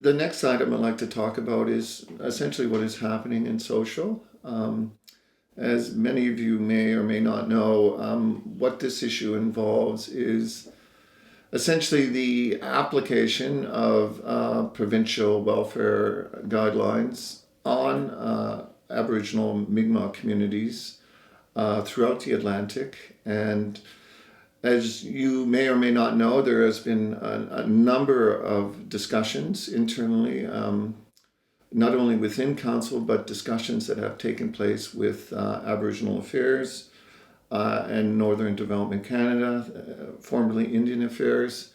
The next item I'd like to talk about is essentially what is happening in social. As many of you may or may not know, what this issue involves is essentially the application of provincial welfare guidelines on Aboriginal Mi'kmaq communities throughout the Atlantic. And as you may or may not know, there has been a number of discussions internally, not only within council, but discussions that have taken place with Aboriginal Affairs and Northern Development Canada, formerly Indian Affairs.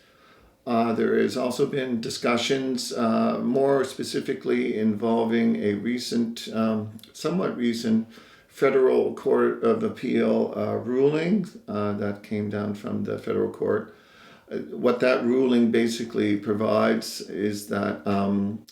There has also been discussions more specifically involving a recent, somewhat recent, Federal Court of Appeal ruling that came down from the federal court. What that ruling basically provides is that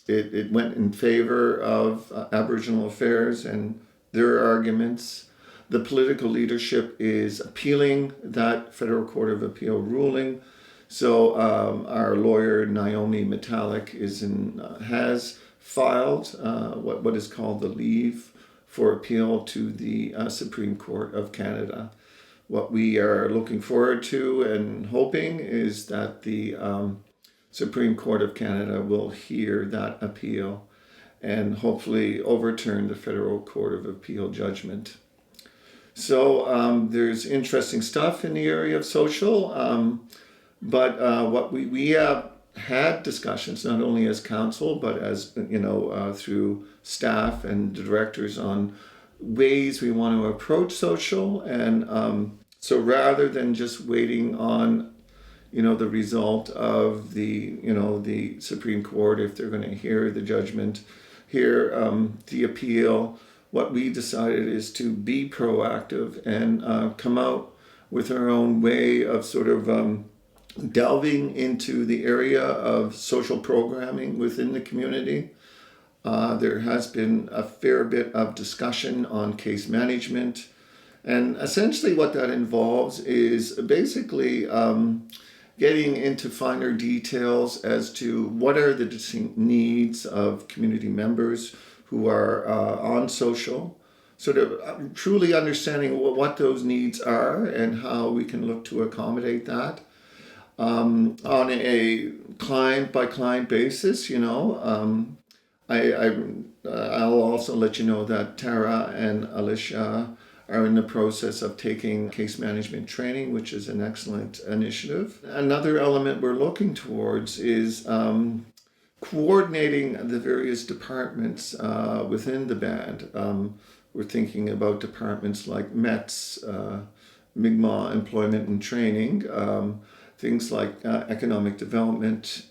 it went in favor of Aboriginal Affairs and their arguments. The political leadership is appealing that Federal Court of Appeal ruling. So our lawyer Naomi Metallic has filed what is called the leave for appeal to the Supreme Court of Canada. What we are looking forward to and hoping is that the Supreme Court of Canada will hear that appeal and hopefully overturn the Federal Court of Appeal judgment. So there's interesting stuff in the area of social, but what we have had discussions not only as council but as through staff and directors on ways we want to approach social, and so rather than just waiting on the result of the Supreme Court, if they're going to hear the judgment, hear the appeal, what we decided is to be proactive and come out with our own way of sort of delving into the area of social programming within the community. There has been a fair bit of discussion on case management, and essentially what that involves is basically getting into finer details as to what are the distinct needs of community members who are on social, sort of truly understanding what those needs are and how we can look to accommodate that. On a client-by-client basis, I'll also let you know that Tara and Alicia are in the process of taking case management training, which is an excellent initiative. Another element we're looking towards is coordinating the various departments within the band. We're thinking about departments like METS, Mi'kmaq Employment and Training, things like economic development,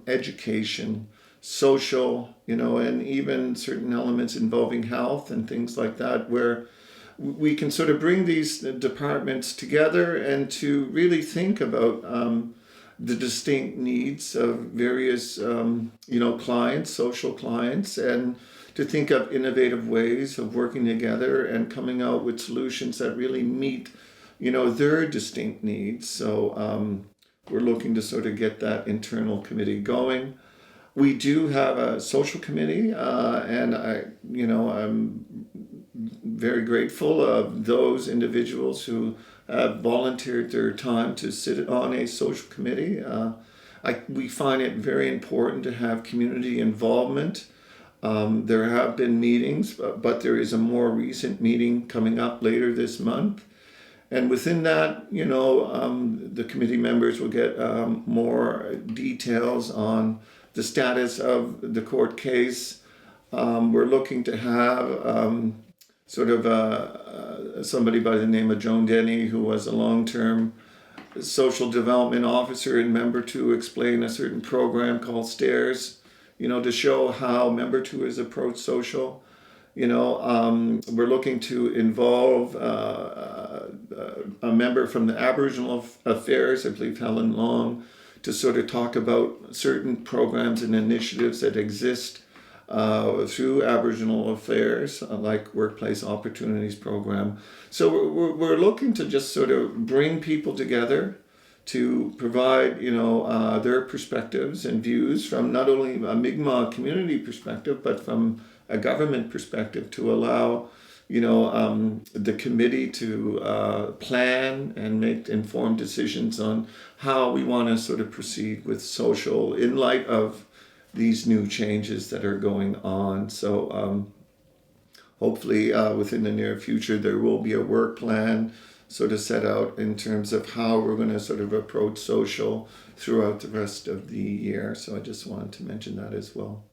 education, social, and even certain elements involving health and things like that, where we can sort of bring these departments together and to really think about the distinct needs of various, clients, social clients, and to think of innovative ways of working together and coming out with solutions that really meet, their distinct needs. So we're looking to sort of get that internal committee going. We do have a social committee, and I'm very grateful of those individuals who have volunteered their time to sit on a social committee. We find it very important to have community involvement. There have been meetings, but there is a more recent meeting coming up later this month. And within that, the committee members will get more details on the status of the court case. We're looking to have somebody by the name of Joan Denny, who was a long-term social development officer in Member 2, explain a certain program called STAIRS, to show how Member 2 has approached social. We're looking to involve a member from the Aboriginal Affairs, I believe Helen Long, to sort of talk about certain programs and initiatives that exist through Aboriginal Affairs, like Workplace Opportunities Program. So we're looking to just sort of bring people together to provide, their perspectives and views from not only a Mi'kmaq community perspective, but from a government perspective, to allow, the committee to plan and make informed decisions on how we want to sort of proceed with social in light of these new changes that are going on. So hopefully within the near future, there will be a work plan sort of set out in terms of how we're going to sort of approach social throughout the rest of the year. So I just wanted to mention that as well.